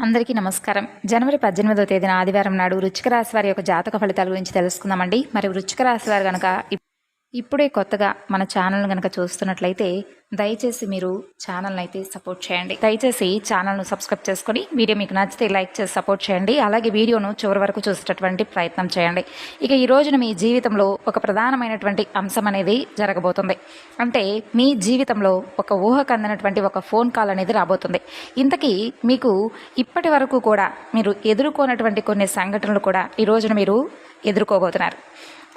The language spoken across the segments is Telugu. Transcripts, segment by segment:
అందరికీ నమస్కారం. జనవరి 18వ తేదీన ఆదివారం నాడు వృశ్చిక రాశి వారి యొక్క జాతక ఫలితాల గురించి తెలుసుకుందామండి. మరి వృశ్చిక రాశి వారు కనుక ఇప్పుడే కొత్తగా మన ఛానల్ను కనుక చూస్తున్నట్లయితే దయచేసి మీరు ఛానల్ని అయితే సపోర్ట్ చేయండి. దయచేసి ఛానల్ను సబ్స్క్రైబ్ చేసుకొని వీడియో మీకు నచ్చితే లైక్ చేసి సపోర్ట్ చేయండి. అలాగే వీడియోను చివరి వరకు చూసేటటువంటి ప్రయత్నం చేయండి. ఇక ఈ రోజున మీ జీవితంలో ఒక ప్రధానమైనటువంటి అంశం అనేది జరగబోతుంది. అంటే మీ జీవితంలో ఒక ఊహకు అందినటువంటి ఒక ఫోన్ కాల్ అనేది రాబోతుంది. ఇంతకీ మీకు ఇప్పటి వరకు కూడా మీరు ఎదుర్కొన్నటువంటి కొన్ని సంఘటనలు కూడా ఈ రోజున మీరు ఎదుర్కోబోతున్నారు.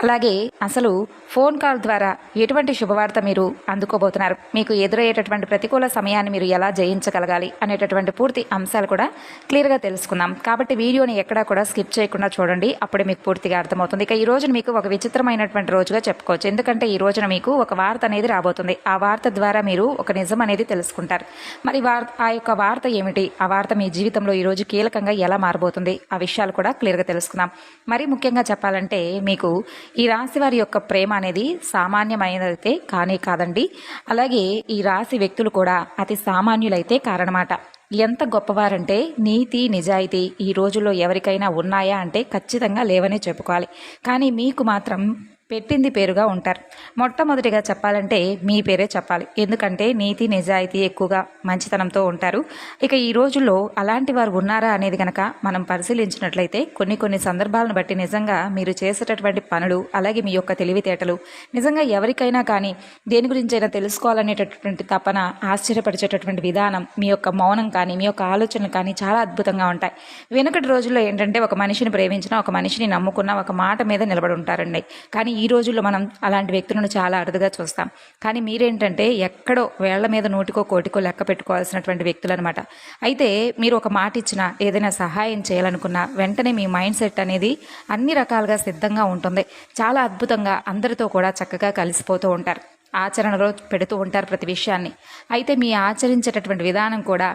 అలాగే అసలు ఫోన్ కాల్ ద్వారా ఎటువంటి శుభవార్త మీరు అందుకోబోతున్నారు, మీకు ఎదురయ్యేటటువంటి ప్రతికూల సమయాన్ని మీరు ఎలా జయించగలగాలి అనేటటువంటి పూర్తి అంశాలు కూడా క్లియర్గా తెలుసుకుందాం. కాబట్టి వీడియోని ఎక్కడా కూడా స్కిప్ చేయకుండా చూడండి, అప్పుడే మీకు పూర్తిగా అర్థమవుతుంది. ఇక ఈ రోజున మీకు ఒక విచిత్రమైనటువంటి రోజుగా చెప్పుకోవచ్చు. ఎందుకంటే ఈ రోజున మీకు ఒక వార్త అనేది రాబోతుంది. ఆ వార్త ద్వారా మీరు ఒక నిజం అనేది తెలుసుకుంటారు. మరి ఆ యొక్క వార్త ఏమిటి, ఆ వార్త మీ జీవితంలో ఈరోజు కీలకంగా ఎలా మారబోతుంది, ఆ విషయాలు కూడా క్లియర్గా తెలుసుకుందాం. మరి ముఖ్యంగా చెప్పాలంటే మీకు ఈ రాశి వారి యొక్క ప్రేమ అనేది సామాన్యమైనదైతే కానీ కాదండి. అలాగే ఈ రాశి వ్యక్తులు కూడా అతి సామాన్యులైతే కారణమాట. ఎంత గొప్పవారంటే నీతి నిజాయితీ ఈ రోజుల్లో ఎవరికైనా ఉన్నాయా అంటే ఖచ్చితంగా లేవనే చెప్పుకోవాలి. కానీ మీకు మాత్రం పెట్టింది పేరుగా ఉంటారు. మొట్టమొదటిగా చెప్పాలంటే మీ పేరే చెప్పాలి. ఎందుకంటే నీతి నిజాయితీ ఎక్కువగా మంచితనంతో ఉంటారు. ఇక ఈ రోజుల్లో అలాంటి వారు ఉన్నారా అనేది కనుక మనం పరిశీలించినట్లయితే కొన్ని సందర్భాలను బట్టి నిజంగా మీరు చేసేటటువంటి పనులు, అలాగే మీ యొక్క తెలివితేటలు నిజంగా ఎవరికైనా కానీ దేని గురించైనా తెలుసుకోవాలనేటటువంటి తపన, ఆశ్చర్యపరిచేటటువంటి విధానం, మీ యొక్క మౌనం కానీ మీ యొక్క ఆలోచనలు కానీ చాలా అద్భుతంగా ఉంటాయి. వెనుకటి రోజుల్లో ఏంటంటే ఒక మనిషిని ప్రేమించిన, ఒక మనిషిని నమ్ముకున్న, ఒక మాట మీద నిలబడి ఉంటారండి. కానీ ఈ రోజుల్లో మనం అలాంటి వ్యక్తులను చాలా అరుదుగా చూస్తాం. కానీ మీరేంటంటే ఎక్కడో వేళ్ల మీద నోటికో కోటికో లెక్క పెట్టుకోవాల్సినటువంటి వ్యక్తులు అనమాట. అయితే మీరు ఒక మాట ఇచ్చినా, ఏదైనా సహాయం చేయాలనుకున్నా వెంటనే మీ మైండ్ సెట్ అనేది అన్ని రకాలుగా సిద్ధంగా ఉంటుంది. చాలా అద్భుతంగా అందరితో కూడా చక్కగా కలిసిపోతూ ఉంటారు. ఆచరణలో పెడుతూ ఉంటారు ప్రతి విషయాన్ని. అయితే మీ ఆచరించేటటువంటి విధానం కూడా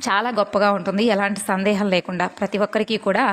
చాలా గొప్పగా ఉంటుంది. ఎలాంటి సందేహం లేకుండా ప్రతి ఒక్కరికి కూడా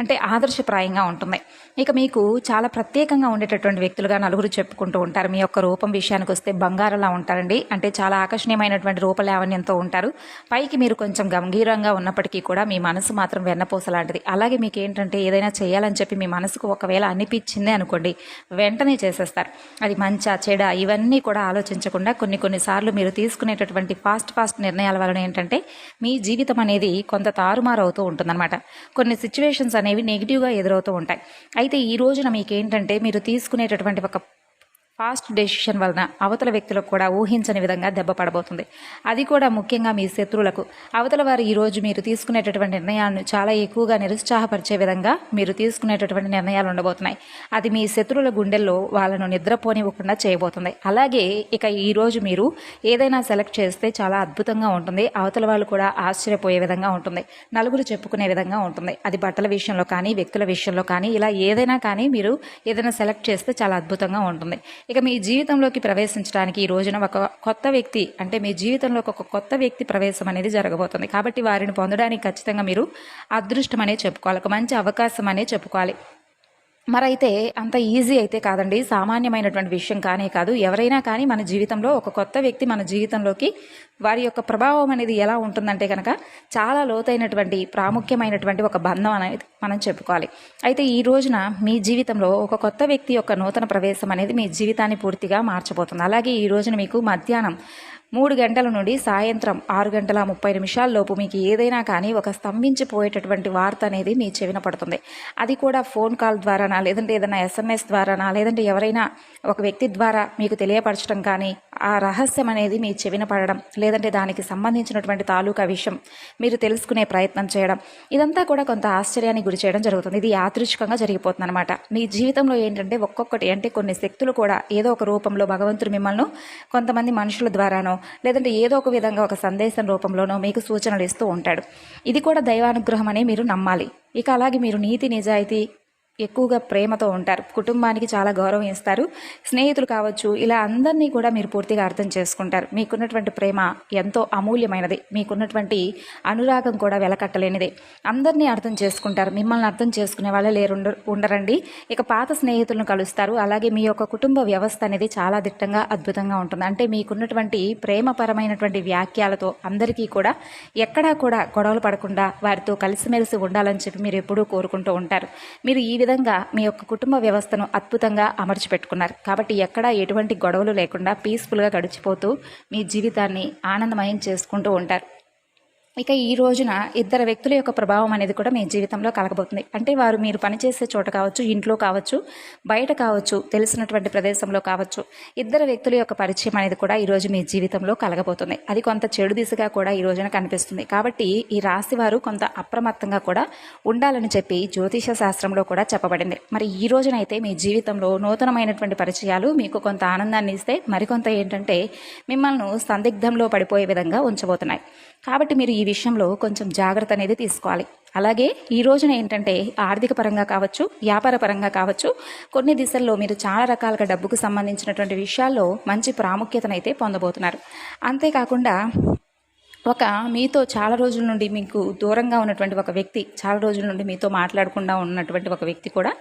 అంటే ఆదర్శప్రాయంగా ఉంటుంది. ఇక మీకు చాలా ప్రత్యేకంగా ఉండేటటువంటి వ్యక్తులుగా నలుగురు చెప్పుకుంటూ ఉంటారు. మీ యొక్క రూపం విషయానికి వస్తే బంగారంలా ఉంటారండి. అంటే చాలా ఆకర్షణీయమైనటువంటి రూపలావణ్యంతో ఉంటారు. పైకి మీరు కొంచెం గంభీరంగా ఉన్నప్పటికీ కూడా మీ మనసు మాత్రం వెన్నపూస లాంటిది. అలాగే మీకు ఏంటంటే ఏదైనా చేయాలని చెప్పి మీ మనసుకు ఒకవేళ అనిపించిందే అనుకోండి, వెంటనే చేసేస్తారు. అది మంచా చెడా ఇవన్నీ కూడా ఆలోచించకుండా కొన్నిసార్లు మీరు తీసుకునేటటువంటి ఫాస్ట్ నిర్ణయాల వలన ఏంటంటే మీ జీవితం అనేది కొంత తారుమారు అవుతూ ఉంటుందన్నమాట. కొన్ని సిచ్యువేషన్స్ అనేవి నెగిటివ్గా ఎదురవుతూ ఉంటాయి. అయితే ఈ రోజున మీకేంటంటే మీరు తీసుకునేటటువంటి ఒక ఫాస్ట్ డెసిషన్ వలన అవతల వ్యక్తులకు కూడా ఊహించని విధంగా దెబ్బ పడబోతుంది. అది కూడా ముఖ్యంగా మీ శత్రువులకు. అవతల వారు ఈరోజు మీరు తీసుకునేటటువంటి నిర్ణయాలను చాలా ఎక్కువగా నిరుత్సాహపరిచే విధంగా మీరు తీసుకునేటటువంటి నిర్ణయాలు ఉండబోతున్నాయి. అది మీ శత్రువుల గుండెల్లో వాళ్ళను నిద్రపోనివ్వకుండా చేయబోతుంది. అలాగే ఇక ఈరోజు మీరు ఏదైనా సెలెక్ట్ చేస్తే చాలా అద్భుతంగా ఉంటుంది. అవతల వాళ్ళు కూడా ఆశ్చర్యపోయే విధంగా ఉంటుంది. నలుగురు చెప్పుకునే విధంగా ఉంటుంది. అది బట్టల విషయంలో కానీ, వ్యక్తుల విషయంలో కానీ, ఇలా ఏదైనా కానీ మీరు ఏదైనా సెలెక్ట్ చేస్తే చాలా అద్భుతంగా ఉంటుంది. ఇక మీ జీవితంలోకి ప్రవేశించడానికి ఈ రోజున ఒక కొత్త వ్యక్తి, అంటే మీ జీవితంలోకి ఒక కొత్త వ్యక్తి ప్రవేశం అనేది జరగబోతుంది. కాబట్టి వారిని పొందడానికి ఖచ్చితంగా మీరు అదృష్టం అనే చెప్పుకోవాలి, ఒక మంచి అవకాశం అనే చెప్పుకోవాలి. మరైతే అంత ఈజీ అయితే కాదండి. సామాన్యమైనటువంటి విషయం కానే కాదు. ఎవరైనా కానీ మన జీవితంలో ఒక కొత్త వ్యక్తి మన జీవితంలోకి వారి యొక్క ప్రభావం అనేది ఎలా ఉంటుందంటే కనుక చాలా లోతైనటువంటి ప్రాముఖ్యమైనటువంటి ఒక బంధం అనేది మనం చెప్పుకోవాలి. అయితే ఈ రోజున మీ జీవితంలో ఒక కొత్త వ్యక్తి యొక్క నూతన ప్రవేశం అనేది మీ జీవితాన్ని పూర్తిగా మార్చబోతుంది. అలాగే ఈ రోజున మీకు మధ్యాహ్నం 3 గంటల నుండి సాయంత్రం 6:30 లోపు మీకు ఏదైనా కానీ ఒక స్తంభించిపోయేటటువంటి వార్త అనేది మీ చెవిన పడుతుంది. అది కూడా ఫోన్ కాల్ ద్వారానా, లేదంటే ఏదైనా SMS ద్వారానా, లేదంటే ఎవరైనా ఒక వ్యక్తి ద్వారా మీకు తెలియపరచడం కానీ, ఆ రహస్యం అనేది మీ చెవిన పడడం, లేదంటే దానికి సంబంధించినటువంటి తాలూకా విషయం మీరు తెలుసుకునే ప్రయత్నం చేయడం, ఇదంతా కూడా కొంత ఆశ్చర్యానికి గురి చేయడం జరుగుతుంది. ఇది యాదృచ్ఛికంగా జరిగిపోతుంది అనమాట. మీ జీవితంలో ఏంటంటే ఒక్కొక్కటి అంటే కొన్ని శక్తులు కూడా ఏదో ఒక రూపంలో భగవంతుడు మిమ్మల్ని కొంతమంది మనుషుల ద్వారానో, లేదంటే ఏదో ఒక విధంగా ఒక సందేశం రూపంలోనో మీకు సూచనలు ఇస్తూ ఉంటాడు. ఇది కూడా దైవానుగ్రహం అని మీరు నమ్మాలి. ఇక అలాగే మీరు నీతి నిజాయితీ ఎక్కువగా ప్రేమతో ఉంటారు, కుటుంబానికి చాలా గౌరవం ఇస్తారు, స్నేహితులు కావచ్చు, ఇలా అందరినీ కూడా మీరు పూర్తిగా అర్థం చేసుకుంటారు. మీకున్నటువంటి ప్రేమ ఎంతో అమూల్యమైనది, మీకున్నటువంటి అనురాగం కూడా వెలకట్టలేనిదే. అందరినీ అర్థం చేసుకుంటారు, మిమ్మల్ని అర్థం చేసుకునే వాళ్ళే ఉండరండి. ఇక పాత స్నేహితులను కలుస్తారు. అలాగే మీ యొక్క కుటుంబ వ్యవస్థ అనేది చాలా దిట్టంగా అద్భుతంగా ఉంటుంది. అంటే మీకున్నటువంటి ప్రేమపరమైనటువంటి వ్యాఖ్యలతో అందరికీ కూడా ఎక్కడా కూడా గొడవలు పడకుండా వారితో కలిసిమెలిసి ఉండాలని చెప్పి మీరు ఎప్పుడూ కోరుకుంటూ ఉంటారు. మీరు ఈ విధంగా మీ యొక్క కుటుంబ వ్యవస్థను అద్భుతంగా అమర్చిపెట్టుకున్నారు. కాబట్టి ఎక్కడా ఎటువంటి గొడవలు లేకుండా పీస్ఫుల్గా గడిచిపోతూ మీ జీవితాన్ని ఆనందమయం చేసుకుంటూ ఉంటారు. ఇక ఈ రోజున ఇద్దరు వ్యక్తుల యొక్క ప్రభావం అనేది కూడా మీ జీవితంలో కలగబోతుంది. అంటే వారు మీరు పనిచేసే చోట కావచ్చు, ఇంట్లో కావచ్చు, బయట కావచ్చు, తెలిసినటువంటి ప్రదేశంలో కావచ్చు, ఇద్దరు వ్యక్తుల యొక్క పరిచయం అనేది కూడా ఈరోజు మీ జీవితంలో కలగబోతుంది. అది కొంత చెడు దిశగా కూడా ఈ రోజున కనిపిస్తుంది. కాబట్టి ఈ రాశి వారు కొంత అప్రమత్తంగా కూడా ఉండాలని చెప్పి జ్యోతిష శాస్త్రంలో కూడా చెప్పబడింది. మరి ఈ రోజునైతే మీ జీవితంలో నూతనమైనటువంటి పరిచయాలు మీకు కొంత ఆనందాన్ని ఇస్తే, మరికొంత ఏంటంటే మిమ్మల్ని సందిగ్ధంలో పడిపోయే విధంగా ఉంచబోతున్నాయి. కాబట్టి మీరు ఈ విషయంలో కొంచెం జాగ్రత్త అనేది తీసుకోవాలి. అలాగే ఈ రోజున ఏంటంటే ఆర్థిక పరంగా కావచ్చు, వ్యాపార పరంగా కావచ్చు, కొన్ని దిశల్లో మీరు చాలా రకాలుగా డబ్బుకు సంబంధించినటువంటి విషయాల్లో మంచి ప్రాముఖ్యతనైతే పొందబోతున్నారు. అంతేకాకుండా మీతో చాలా రోజుల నుండి మీకు దూరంగా ఉన్నటువంటి ఒక వ్యక్తి, చాలా రోజుల నుండి మీతో మాట్లాడకుండా ఉన్నటువంటి ఒక వ్యక్తి కూడా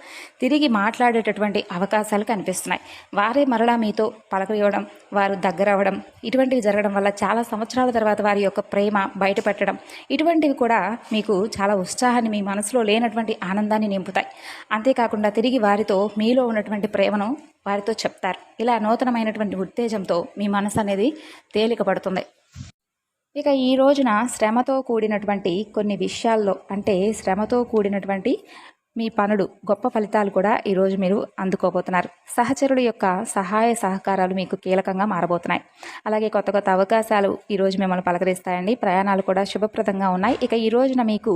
తిరిగి మాట్లాడేటటువంటి అవకాశాలు కనిపిస్తున్నాయి. వారే మరలా మీతో పలకరివ్వడం, వారు దగ్గర అవ్వడం, ఇటువంటివి జరగడం వల్ల చాలా సంవత్సరాల తర్వాత వారి యొక్క ప్రేమ బయటపెట్టడం, ఇటువంటివి కూడా మీకు చాలా ఉత్సాహాన్ని, మీ మనసులో లేనటువంటి ఆనందాన్ని నింపుతాయి. అంతేకాకుండా తిరిగి వారితో మీలో ఉన్నటువంటి ప్రేమను వారితో చెప్తారు. ఇలా నూతనమైనటువంటి ఉత్తేజంతో మీ మనసు అనేది తేలికపడుతుంది. ఇక ఈ రోజున శ్రమతో కూడినటువంటి కొన్ని విషయాల్లో, అంటే శ్రమతో కూడినటువంటి మీ పనులు గొప్ప ఫలితాలు కూడా ఈరోజు మీరు అందుకోబోతున్నారు. సహచరుల యొక్క సహాయ సహకారాలు మీకు కీలకంగా మారబోతున్నాయి. అలాగే కొత్త కొత్త అవకాశాలు ఈరోజు మిమ్మల్ని పలకరిస్తాయండి. ప్రయాణాలు కూడా శుభప్రదంగా ఉన్నాయి. ఇక ఈ రోజున మీకు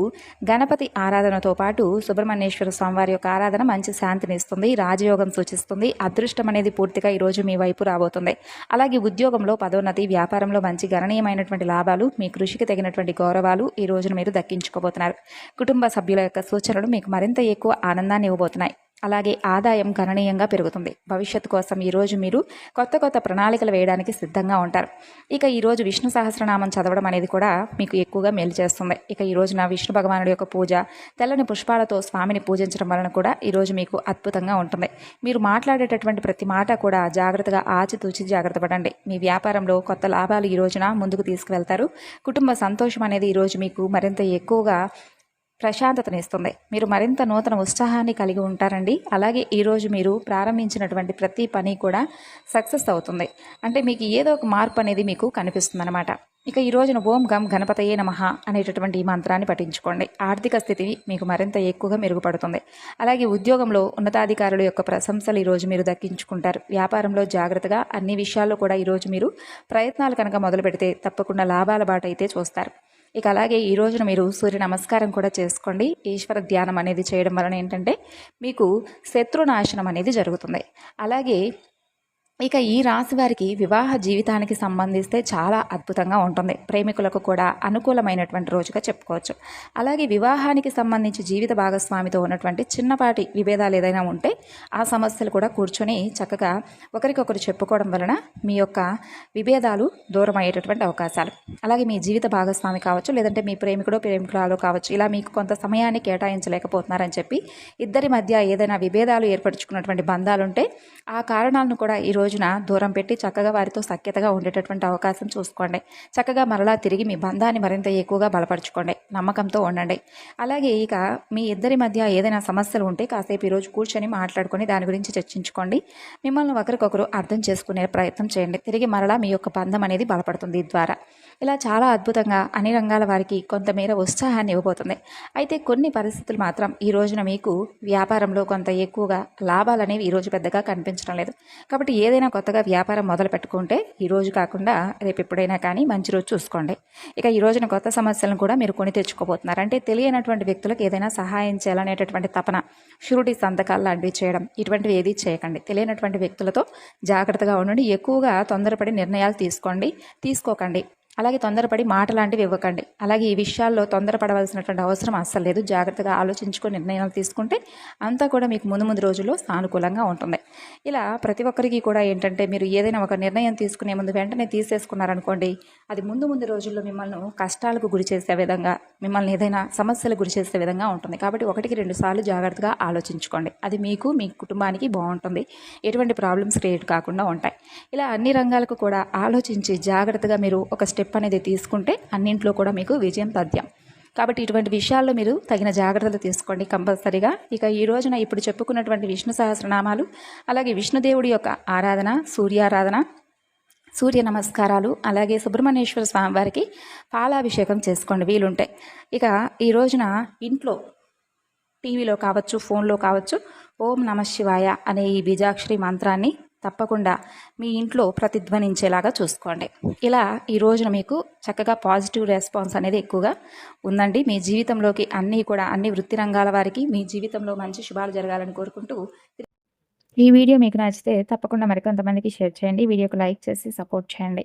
గణపతి ఆరాధనతో పాటు సుబ్రహ్మణ్యేశ్వర స్వామివారి యొక్క ఆరాధన మంచి శాంతిని ఇస్తుంది, రాజయోగం సూచిస్తుంది. అదృష్టం అనేది పూర్తిగా ఈరోజు మీ వైపు రాబోతుంది. అలాగే ఉద్యోగంలో పదోన్నతి, వ్యాపారంలో మంచి గణనీయమైనటువంటి లాభాలు, మీ కృషికి తగినటువంటి గౌరవాలు ఈ రోజున మీరు దక్కించుకోబోతున్నారు. కుటుంబ సభ్యుల యొక్క సూచనలు మీకు మరింత ఎక్కువ ఆనందాన్ని ఇవ్వబోతున్నాయి. అలాగే ఆదాయం గణనీయంగా పెరుగుతుంది. భవిష్యత్తు కోసం ఈరోజు మీరు కొత్త కొత్త ప్రణాళికలు వేయడానికి సిద్ధంగా ఉంటారు. ఇక ఈరోజు విష్ణు సహస్రనామం చదవడం అనేది కూడా మీకు ఎక్కువగా మేలు చేస్తుంది. ఇక ఈ రోజున విష్ణు భగవానుడి యొక్క పూజ, తెల్లని పుష్పాలతో స్వామిని పూజించడం వలన కూడా ఈరోజు మీకు అద్భుతంగా ఉంటుంది. మీరు మాట్లాడేటటువంటి ప్రతి మాట కూడా జాగ్రత్తగా ఆచితూచి జాగ్రత్త పడండి. మీ వ్యాపారంలో కొత్త లాభాలు ఈ రోజున ముందుకు తీసుకువెళ్తారు. కుటుంబ సంతోషం అనేది ఈరోజు మీకు మరింత ఎక్కువగా ప్రశాంతతనిస్తుంది. మీరు మరింత నూతన ఉత్సాహాన్ని కలిగి ఉంటారండి. అలాగే ఈరోజు మీరు ప్రారంభించినటువంటి ప్రతి పని కూడా సక్సెస్ అవుతుంది. అంటే మీకు ఏదో ఒక మార్పు అనేది మీకు కనిపిస్తుంది అనమాట. ఇక ఈ రోజున ఓం గం గణపతయే నమః అనేటటువంటి ఈ మంత్రాన్ని పఠించుకోండి. ఆర్థిక స్థితి మీకు మరింత ఎక్కువగా మెరుగుపడుతుంది. అలాగే ఉద్యోగంలో ఉన్నతాధికారుల యొక్క ప్రశంసలు ఈరోజు మీరు దక్కించుకుంటారు. వ్యాపారంలో జాగ్రత్తగా అన్ని విషయాల్లో కూడా ఈరోజు మీరు ప్రయత్నాలు కనుక మొదలు పెడితే తప్పకుండా లాభాల బాట అయితే చూస్తారు. ఇక అలాగే ఈ రోజున మీరు సూర్య నమస్కారం కూడా చేసుకోండి. ఈశ్వర ధ్యానం అనేది చేయడం వలన ఏంటంటే మీకు శత్రునాశనం అనేది జరుగుతుంది. అలాగే ఇక ఈ రాశి వారికి వివాహ జీవితానికి సంబంధిస్తే చాలా అద్భుతంగా ఉంటుంది. ప్రేమికులకు కూడా అనుకూలమైనటువంటి రోజుగా చెప్పుకోవచ్చు. అలాగే వివాహానికి సంబంధించి జీవిత భాగస్వామితో ఉన్నటువంటి చిన్నపాటి విభేదాలు ఏదైనా ఉంటే ఆ సమస్యలు కూడా కూర్చొని చక్కగా ఒకరికొకరు చెప్పుకోవడం వలన మీ యొక్క విభేదాలు దూరం అయ్యేటటువంటి అవకాశాలు. అలాగే మీ జీవిత భాగస్వామి కావచ్చు, లేదంటే మీ ప్రేమికురాలు కావచ్చు, ఇలా మీకు కొంత సమయాన్ని కేటాయించలేకపోతున్నారని చెప్పి ఇద్దరి మధ్య ఏదైనా విభేదాలు ఏర్పరచుకున్నటువంటి బంధాలుంటే ఆ కారణాలను కూడా ఈ రోజున దూరం పెట్టి చక్కగా వారితో సఖ్యతగా ఉండేటటువంటి అవకాశం చూసుకోండి. చక్కగా మరలా తిరిగి మీ బంధాన్ని మరింత ఎక్కువగా బలపరచుకోండి. నమ్మకంతో ఉండండి. అలాగే ఇక మీ ఇద్దరి మధ్య ఏదైనా సమస్యలు ఉంటే కాసేపు ఈరోజు కూర్చొని మాట్లాడుకొని దాని గురించి చర్చించుకోండి. మిమ్మల్ని ఒకరికొకరు అర్థం చేసుకునే ప్రయత్నం చేయండి. తిరిగి మరలా మీ యొక్క బంధం అనేది బలపడుతుంది ద్వారా. ఇలా చాలా అద్భుతంగా అన్ని రంగాల వారికి కొంతమేర ఉత్సాహాన్ని ఇవ్వబోతుంది. అయితే కొన్ని పరిస్థితులు మాత్రం ఈ రోజున మీకు వ్యాపారంలో కొంత ఎక్కువగా లాభాలు అనేవి ఈరోజు పెద్దగా కనిపించడం లేదు. కాబట్టి ఏదైనా కొత్తగా వ్యాపారం మొదలు పెట్టుకుంటే ఈ రోజు కాకుండా రేపు ఎప్పుడైనా కానీ మంచి రోజు చూసుకోండి. ఇక ఈ రోజున కొత్త సమస్యలను కూడా మీరు కొని తెచ్చుకోబోతున్నారు. అంటే తెలియనటువంటి వ్యక్తులకు ఏదైనా సహాయం చేయాలనేటటువంటి తపన, షూరిటీ సంతకాలు లాంటివి చేయడం, ఇటువంటివి ఏది చేయకండి. తెలియనటువంటి వ్యక్తులతో జాగ్రత్తగా ఉండండి. ఎక్కువగా తొందరపడి నిర్ణయాలు తీసుకోకండి. అలాగే తొందరపడి మాట లాంటివి ఇవ్వకండి. అలాగే ఈ విషయాల్లో తొందరపడవలసినటువంటి అవసరం అస్సలు లేదు. జాగ్రత్తగా ఆలోచించుకొని నిర్ణయాలు తీసుకుంటే అంతా కూడా మీకు ముందు ముందు రోజుల్లో సానుకూలంగా ఉంటుంది. ఇలా ప్రతి ఒక్కరికి కూడా ఏంటంటే మీరు ఏదైనా ఒక నిర్ణయం తీసుకునే ముందు వెంటనే తీసేసుకున్నారనుకోండి, అది ముందు ముందు రోజుల్లో మిమ్మల్ని కష్టాలకు గురి చేసే విధంగా, మిమ్మల్ని ఏదైనా సమస్యలకు గురి చేసే విధంగా ఉంటుంది. కాబట్టి 1-2 సార్లు జాగ్రత్తగా ఆలోచించుకోండి. అది మీకు, మీ కుటుంబానికి బాగుంటుంది. ఎటువంటి ప్రాబ్లమ్స్ క్రియేట్ కాకుండా ఉంటాయి. ఇలా అన్ని రంగాలకు కూడా ఆలోచించి జాగ్రత్తగా మీరు ఒక స్టెప్ అనేది తీసుకుంటే అన్నింట్లో కూడా మీకు విజయం తథ్యం. కాబట్టి ఇటువంటి విషయాల్లో మీరు తగిన జాగ్రత్తలు తీసుకోండి కంపల్సరీగా. ఇక ఈ రోజున ఇప్పుడు చెప్పుకున్నటువంటి విష్ణు సహస్రనామాలు, అలాగే విష్ణుదేవుడి యొక్క ఆరాధన, సూర్యారాధన, సూర్య నమస్కారాలు, అలాగే సుబ్రహ్మణ్యేశ్వర స్వామి వారికి పాలాభిషేకం చేసుకోండి వీలుంటే. ఇక ఈ రోజున ఇంట్లో టీవీలో కావచ్చు, ఫోన్లో కావచ్చు, ఓం నమః శివాయ అనే ఈ బీజాక్షరి మంత్రాన్ని తప్పకుండా మీ ఇంట్లో ప్రతిధ్వనించేలాగా చూసుకోండి. ఇలా ఈ రోజున మీకు చక్కగా పాజిటివ్ రెస్పాన్స్ అనేది ఎక్కువగా ఉందండి. మీ జీవితంలోకి అన్ని వృత్తి రంగాల వారికి మీ జీవితంలో మంచి శుభాలు జరగాలని కోరుకుంటూ, ఈ వీడియో మీకు నచ్చితే తప్పకుండా మరికొంతమందికి షేర్ చేయండి. వీడియోకి లైక్ చేసి సపోర్ట్ చేయండి.